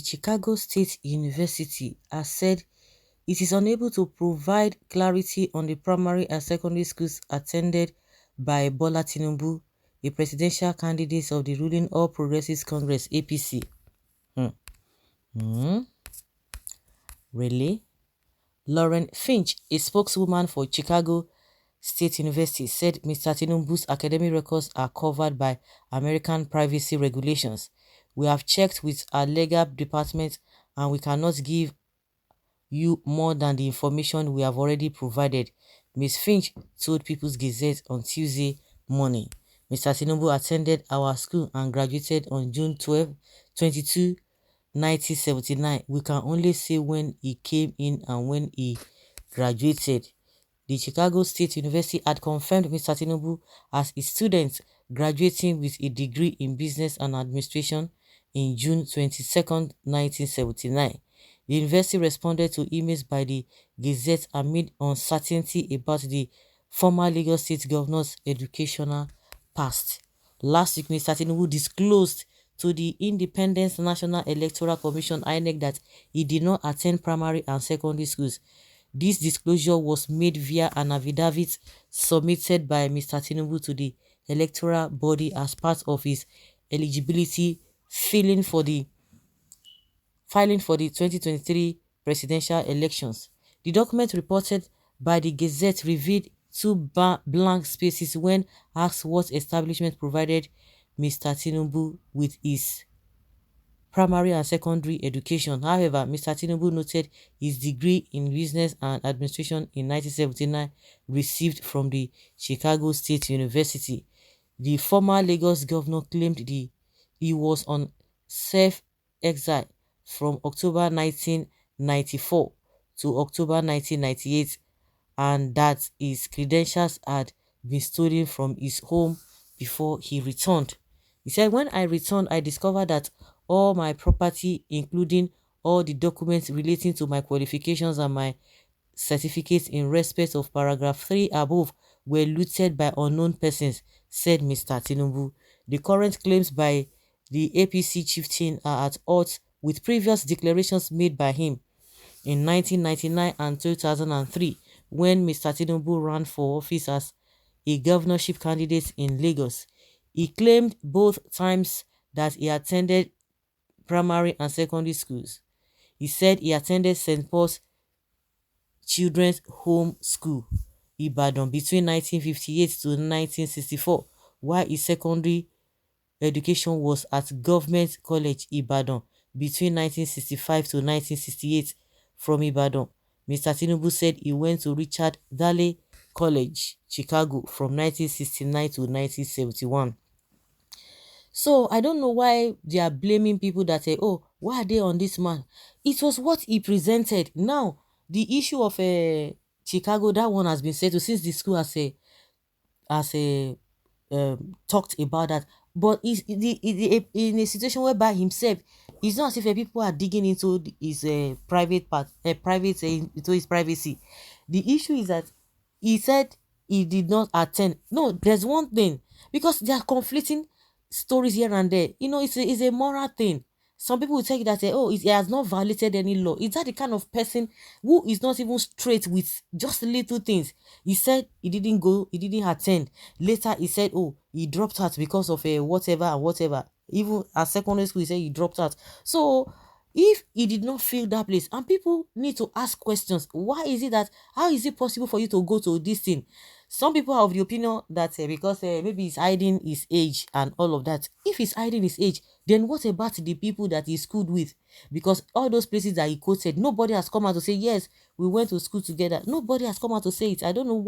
Chicago State University has said it is unable to provide clarity on the primary and secondary schools attended by Bola Tinubu, a presidential candidate of the ruling All Progressives Congress (APC). Hmm. Hmm. Really? Lauren Finch, a spokeswoman for Chicago State University, said Mr. Tinubu's academic records are covered by American privacy regulations. We have checked with our legal department and we cannot give you more than the information we have already provided, Ms. Finch told People's Gazette on Tuesday morning. Mr. Tinubu attended our school and graduated on June 22, 1979. We can only say when he came in and when he graduated. The Chicago State University had confirmed Mr. Tinubu as a student graduating with a degree in business and administration in June 22, 1979. The university responded to emails by the Gazette amid uncertainty about the former Lagos State Governor's educational past. Last week, Mr. Tinubu disclosed to the Independent National Electoral Commission (INEC) that he did not attend primary and secondary schools. This disclosure was made via an affidavit submitted by Mr. Tinubu to the electoral body as part of his eligibility filing for the 2023 presidential elections. The document reported by the Gazette revealed two blank spaces when asked what establishment provided Mr. Tinubu with his primary and secondary education. However, Mr. Tinubu noted his degree in business and administration in 1979 received from the Chicago State University. The former Lagos governor claimed he was on self-exile from October 1994 to October 1998 and that his credentials had been stolen from his home before he returned. He said, "When I returned, I discovered that all my property, including all the documents relating to my qualifications and my certificates in respect of paragraph 3 above, were looted by unknown persons," said Mr. Tinubu. The current claims by the APC chieftain are at odds with previous declarations made by him in 1999 and 2003 when Mr. Tinubu ran for office as a governorship candidate in Lagos. He claimed both times that he attended primary and secondary schools. He said he attended St. Paul's Children's Home School, Ibadan, between 1958 to 1964, while his secondary education was at Government College, Ibadan, between 1965 to 1968. From Ibadan, Mr. Tinubu said he went to Richard Daley College, Chicago, from 1969 to 1971. So I don't know why they are blaming people that say, "Oh, why are they on this man?" It was what he presented. Now, the issue of Chicago, that one has been settled since the school has talked about that. But in a situation whereby himself, it's not as if people are digging into his private part, into his privacy. The issue is that he said he did not attend. No, there's one thing, because they are conflicting stories here and there. It's a moral thing. Some people will tell you that he has not violated any law. Is that the kind of person who is not even straight with just little things? He said he didn't go, he didn't attend. Later he said, he dropped out because of whatever and whatever. Even at secondary school, he said he dropped out. So if he did not fill that place, and people need to ask questions, why is it that, how is it possible for you to go to this thing? Some people are of the opinion that because maybe he's hiding his age and all of that. If he's hiding his age, then what about the people that he schooled with? Because all those places that he quoted, nobody has come out to say, yes, we went to school together. Nobody has come out to say it. I don't know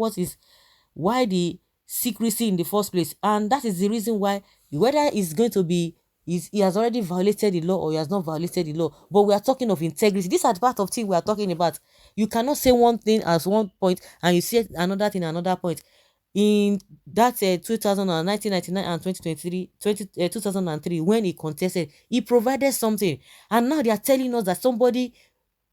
why the secrecy in the first place. And that is the reason why, whether it's going to be, he has already violated the law or he has not violated the law. But we are talking of integrity. These are the part of things we are talking about. You cannot say one thing as one point and you say another thing another point. In that 1999 and 2003, when he contested, he provided something. And now they are telling us that somebody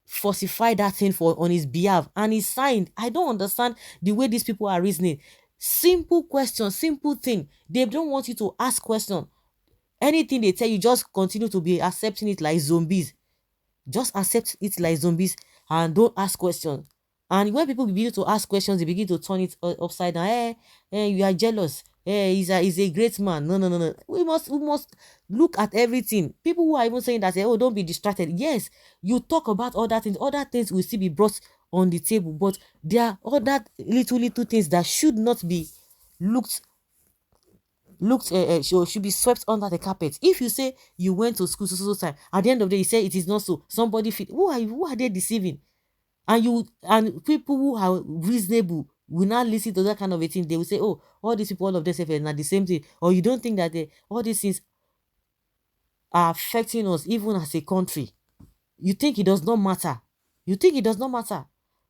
falsified that thing on his behalf and he signed. I don't understand the way these people are reasoning. Simple question, simple thing. They don't want you to ask question. Anything they tell you, just continue to be accepting it like zombies. Just accept it like zombies and don't ask questions. And when people begin to ask questions, they begin to turn it upside down. You are jealous. He's a great man. No, no, no, no. We must look at everything. People who are even saying that, oh, don't be distracted. Yes, you talk about other things. Other things will still be brought on the table, but there are other little things that should not be looked should be swept under the carpet. If you say you went to school so time, at the end of the day you say it is not so, somebody fit, who are they deceiving? And people who are reasonable will not listen to that kind of a thing. They will say, oh, all these people, all of them say not the same thing. Or you don't think that all these things are affecting us even as a country? You think it does not matter? You think it does not matter?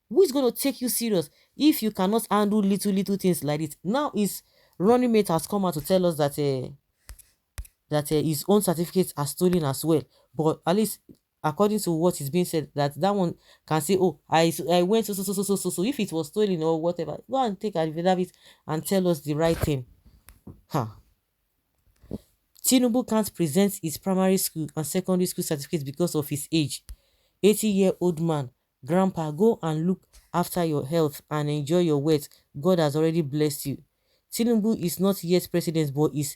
Who is going to take you serious if you cannot handle little things like it? Now his running mate has come out to tell us that his own certificates are stolen as well. But at least according to what is being said, that one can say, oh, I went so. If it was stolen or whatever, go and take advantage of it and tell us the right thing. Huh. Tinubu can't present his primary school and secondary school certificates because of his age. 80-year-old man, grandpa, go and look after your health and enjoy your wealth. God has already blessed you. Tinubu is not yet president, but is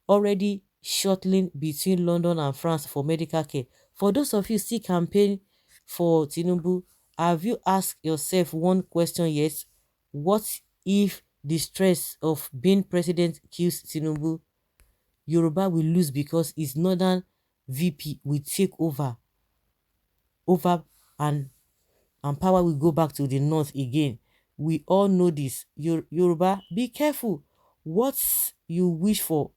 already shuttling between London and France for medical care. For those of you still campaign for Tinubu, have you asked yourself one question yet? What if the stress of being president kills Tinubu? Yoruba will lose because his northern VP will take over and power will go back to the north again. We all know this. Yoruba, be careful what you wish for.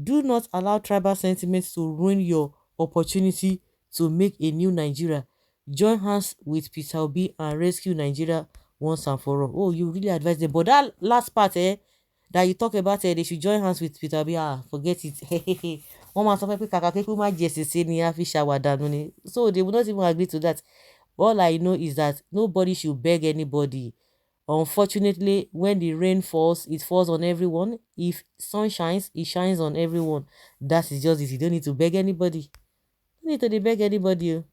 Do not allow tribal sentiments to ruin your opportunity to make a new Nigeria. Join hands with Peter Obi and rescue Nigeria once and for all. Oh, you really advise them. But that last part, that you talk about, they should join hands with Peter Obi. Forget it. One man sọ pé kàkà kékeré má jẹ ṣèṣe ni a fi ṣàwàdànù ni. So they will not even agree to that. All I know is that nobody should beg anybody. Unfortunately, when the rain falls, it falls on everyone. If sun shines, it shines on everyone. That is just it. You don't need to beg anybody. You don't need to beg anybody.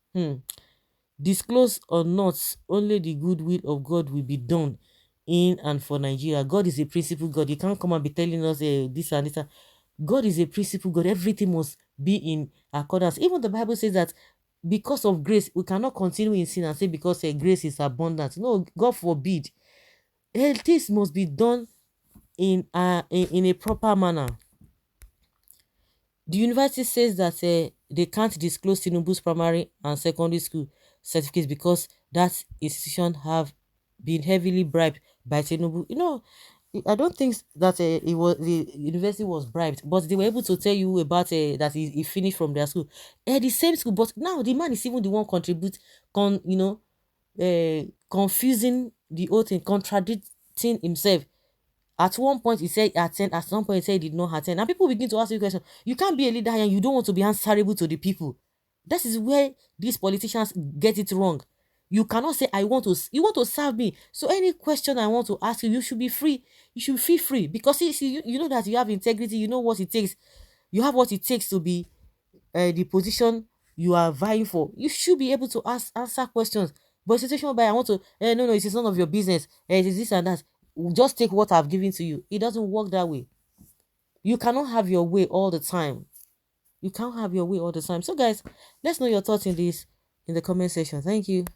Disclose or not, only the goodwill of God will be done in and for Nigeria. God is a principle God. You can't come and be telling us this and this. God is a principle God. Everything must be in accordance. Even the Bible says that because of grace, we cannot continue in sin and say because grace is abundant. No, God forbid. This must be done in a proper manner. The university says that they can't disclose Tinubu's primary and secondary school certificates because that institution have been heavily bribed by Tinubu. I don't think that the university was bribed, but they were able to tell you about that he finished from their school, the same school. But now the man is even the one confusing the whole thing, contradicting himself. At one point he said attend, at some point he said he did not attend, and people begin to ask you questions. You can't be a leader and you don't want to be answerable to the people. That is where these politicians get it wrong. You cannot say you want to serve me, so any question I want to ask you, you should be free. You should feel free, because you know that you have integrity. You know what it takes. You have what it takes to be the position you are vying for. You should be able to answer questions. But situation whereby I want to, no, it is none of your business. It is this and that. Just take what I've given to you. It doesn't work that way. You cannot have your way all the time. You can't have your way all the time. So guys, let's know your thoughts in the comment section. Thank you.